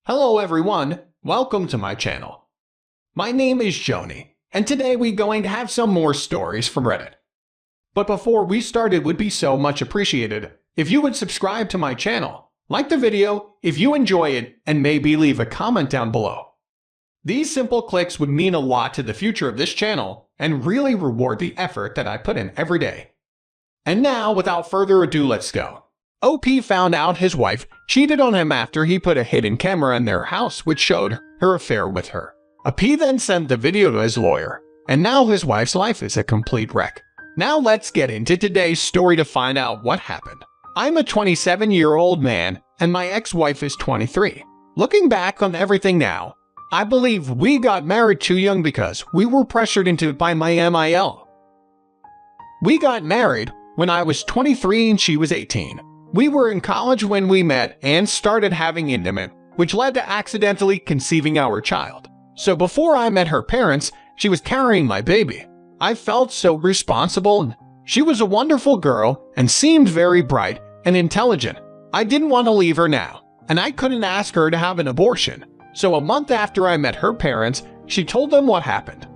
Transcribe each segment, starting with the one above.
Hello everyone, welcome to my channel. My name is Xony, and today we're going to have some more stories from Reddit. But before we start, it would be so much appreciated if you would subscribe to my channel, like the video if you enjoy it, and maybe leave a comment down below. These simple clicks would mean a lot to the future of this channel and really reward the effort that I put in every day. And now, without further ado, let's go. OP found out his wife cheated on him after he put a hidden camera in their house which showed her affair with her. OP then sent the video to his lawyer, and now his wife's life is a complete wreck. Now let's get into today's story to find out what happened. I'm a 27-year-old man, and my ex-wife is 23. Looking back on everything now, I believe we got married too young because we were pressured into it by my MIL. We got married when I was 23 and she was 18. We were in college when we met and started having intimate, which led to accidentally conceiving our child. So before I met her parents, she was carrying my baby. I felt so responsible, and she was a wonderful girl and seemed very bright and intelligent. I didn't want to leave her now, and I couldn't ask her to have an abortion. So a month after I met her parents, she told them what happened.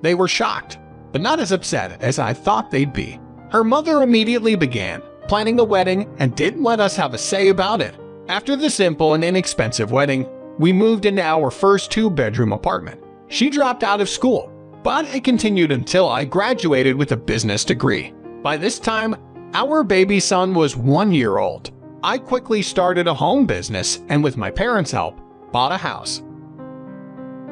They were shocked, but not as upset as I thought they'd be. Her mother immediately began planning a wedding and didn't let us have a say about it. After the simple and inexpensive wedding, we moved into our first two-bedroom apartment. She dropped out of school, but I continued until I graduated with a business degree. By this time, our baby son was 1 year old. I quickly started a home business and with my parents' help, bought a house.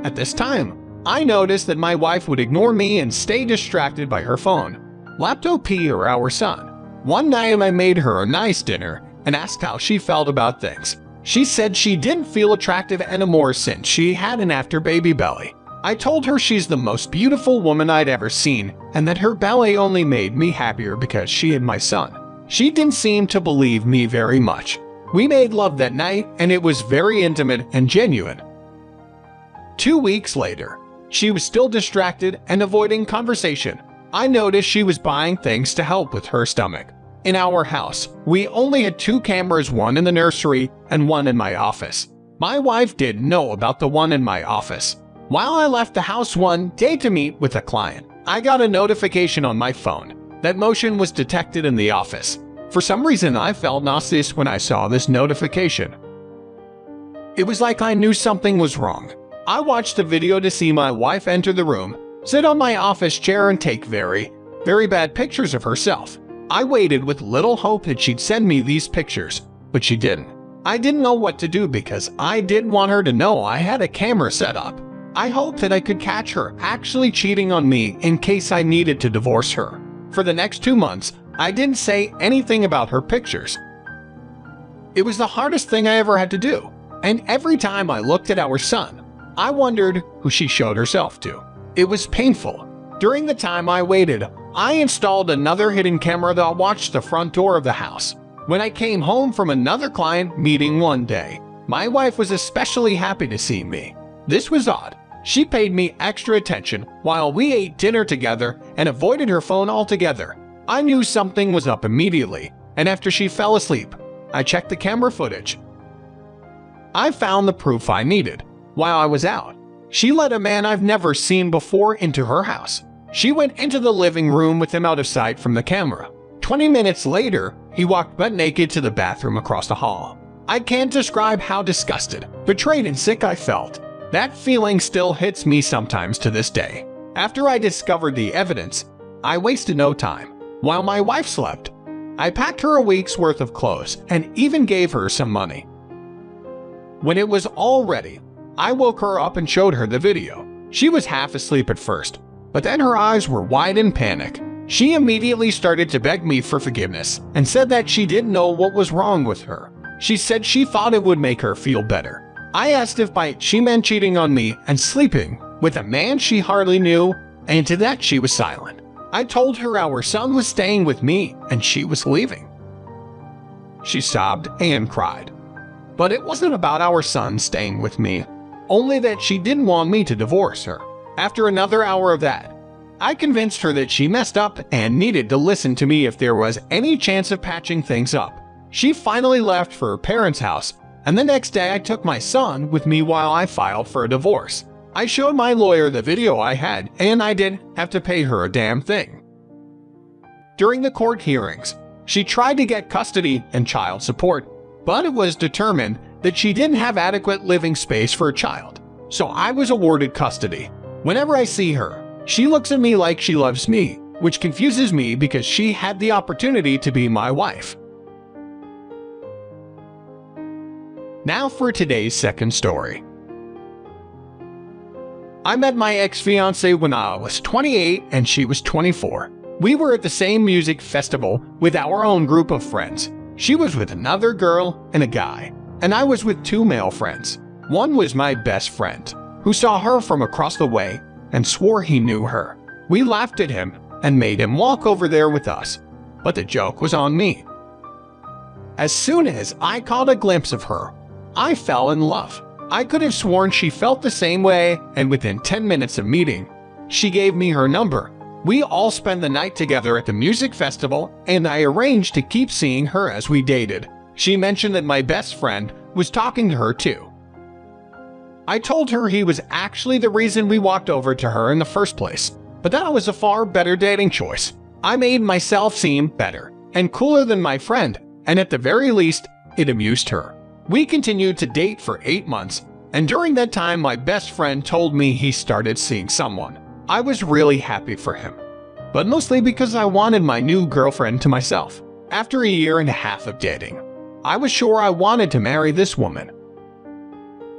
At this time, I noticed that my wife would ignore me and stay distracted by her phone, laptop, or our son. One night I made her a nice dinner and asked how she felt about things. She said she didn't feel attractive anymore since she had an after-baby belly. I told her she's the most beautiful woman I'd ever seen and that her belly only made me happier because she had my son. She didn't seem to believe me very much. We made love that night and it was very intimate and genuine. 2 weeks later, she was still distracted and avoiding conversation. I noticed she was buying things to help with her stomach. In our house, we only had 2 cameras, one in the nursery and one in my office. My wife didn't know about the one in my office. While I left the house one day to meet with a client, I got a notification on my phone that motion was detected in the office. For some reason, I felt nauseous when I saw this notification. It was like I knew something was wrong. I watched the video to see my wife enter the room, sit on my office chair and take very bad pictures of herself. I waited with little hope that she'd send me these pictures, but she didn't. I didn't know what to do because I didn't want her to know I had a camera set up. I hoped that I could catch her actually cheating on me in case I needed to divorce her. For the next 2 months, I didn't say anything about her pictures. It was the hardest thing I ever had to do, and every time I looked at our son, I wondered who she showed herself to. It was painful. During the time I waited, I installed another hidden camera that watched the front door of the house. When I came home from another client meeting one day, my wife was especially happy to see me. This was odd. She paid me extra attention while we ate dinner together and avoided her phone altogether. I knew something was up immediately, and after she fell asleep, I checked the camera footage. I found the proof I needed. While I was out, she let a man I've never seen before into her house. She went into the living room with him out of sight from the camera. 20 minutes later, he walked butt naked to the bathroom across the hall. I can't describe how disgusted, betrayed, and sick I felt. That feeling still hits me sometimes to this day. After I discovered the evidence, I wasted no time. While my wife slept, I packed her a week's worth of clothes and even gave her some money. When it was all ready, I woke her up and showed her the video. She was half asleep at first, but then her eyes were wide in panic. She immediately started to beg me for forgiveness and said that she didn't know what was wrong with her. She said she thought it would make her feel better. I asked if by it she meant cheating on me and sleeping with a man she hardly knew, and to that she was silent. I told her our son was staying with me and she was leaving. She sobbed and cried. But it wasn't about our son staying with me, only that she didn't want me to divorce her. After another hour of that, I convinced her that she messed up and needed to listen to me if there was any chance of patching things up. She finally left for her parents' house, and the next day I took my son with me while I filed for a divorce. I showed my lawyer the video I had, and I didn't have to pay her a damn thing. During the court hearings, she tried to get custody and child support, but it was determined that she didn't have adequate living space for a child, so I was awarded custody. Whenever I see her, she looks at me like she loves me, which confuses me because she had the opportunity to be my wife. Now for today's second story. I met my ex-fiancée when I was 28 and she was 24. We were at the same music festival with our own group of friends. She was with another girl and a guy, and I was with two male friends. One was my best friend, who saw her from across the way and swore he knew her. We laughed at him and made him walk over there with us, but the joke was on me. As soon as I caught a glimpse of her, I fell in love. I could have sworn she felt the same way, and within 10 minutes of meeting, she gave me her number. We all spent the night together at the music festival, and I arranged to keep seeing her as we dated. She mentioned that my best friend was talking to her too. I told her he was actually the reason we walked over to her in the first place, but that was a far better dating choice. I made myself seem better and cooler than my friend, and at the very least, it amused her. We continued to date for 8 months, and during that time my best friend told me he started seeing someone. I was really happy for him, but mostly because I wanted my new girlfriend to myself. After a year and a half of dating, I was sure I wanted to marry this woman.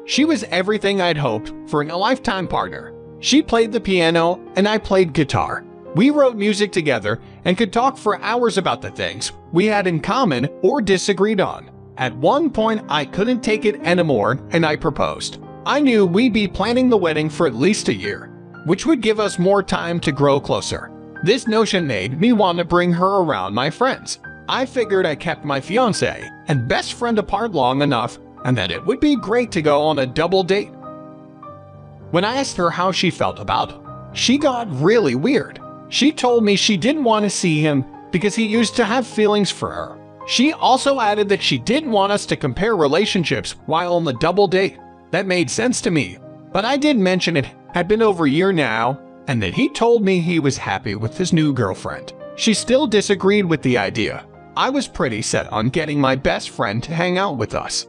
She was everything I'd hoped for in a lifetime partner. She played the piano and I played guitar. We wrote music together and could talk for hours about the things we had in common or disagreed on. At one point, I couldn't take it anymore and I proposed. I knew we'd be planning the wedding for at least a year, which would give us more time to grow closer. This notion made me want to bring her around my friends. I figured I kept my fiancé and best friend apart long enough and that it would be great to go on a double date. When I asked her how she felt about it, she got really weird. She told me she didn't want to see him because he used to have feelings for her. She also added that she didn't want us to compare relationships while on the double date. That made sense to me, but I did mention it had been over a year now and that he told me he was happy with his new girlfriend. She still disagreed with the idea. I was pretty set on getting my best friend to hang out with us.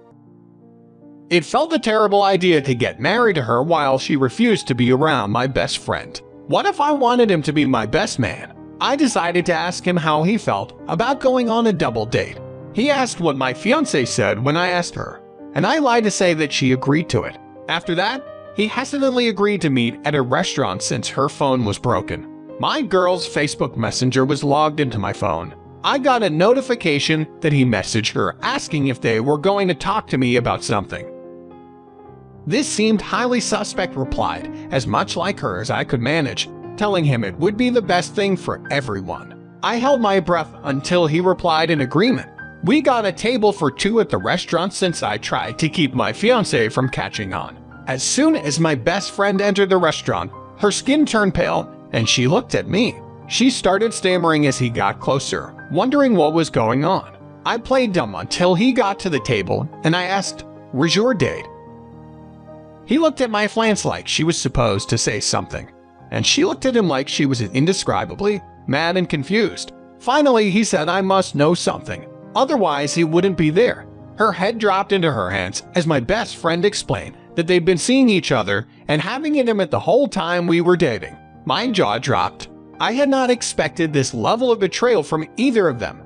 It felt a terrible idea to get married to her while she refused to be around my best friend. What if I wanted him to be my best man? I decided to ask him how he felt about going on a double date. He asked what my fiancée said when I asked her, and I lied to say that she agreed to it. After that, he hesitantly agreed to meet at a restaurant since her phone was broken. My girl's Facebook Messenger was logged into my phone. I got a notification that he messaged her asking if they were going to talk to me about something. This seemed highly suspect, replied, as much like her as I could manage, telling him it would be the best thing for everyone. I held my breath until he replied in agreement. We got a table for two at the restaurant since I tried to keep my fiancé from catching on. As soon as my best friend entered the restaurant, her skin turned pale and she looked at me. She started stammering as he got closer, wondering what was going on. I played dumb until he got to the table and I asked, "Where's your date?" He looked at my flanks like she was supposed to say something, and she looked at him like she was indescribably mad and confused. Finally, he said I must know something, otherwise he wouldn't be there. Her head dropped into her hands as my best friend explained that they'd been seeing each other and having it intimate the whole time we were dating. My jaw dropped. I had not expected this level of betrayal from either of them.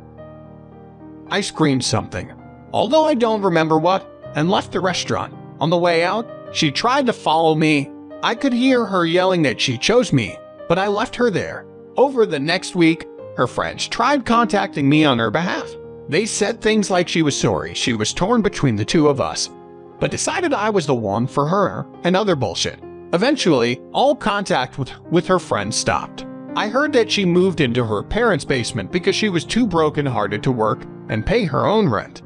I screamed something, although I don't remember what, and left the restaurant. On the way out, she tried to follow me. I could hear her yelling that she chose me, but I left her there. Over the next week, her friends tried contacting me on her behalf. They said things like she was sorry she was torn between the two of us, but decided I was the one for her and other bullshit. Eventually, all contact with her friends stopped. I heard that she moved into her parents' basement because she was too broken-hearted to work and pay her own rent.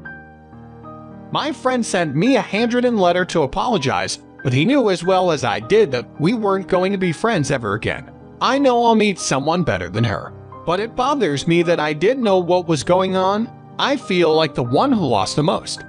My friend sent me a handwritten letter to apologize, but he knew as well as I did that we weren't going to be friends ever again. I know I'll meet someone better than her, but it bothers me that I didn't know what was going on. I feel like the one who lost the most.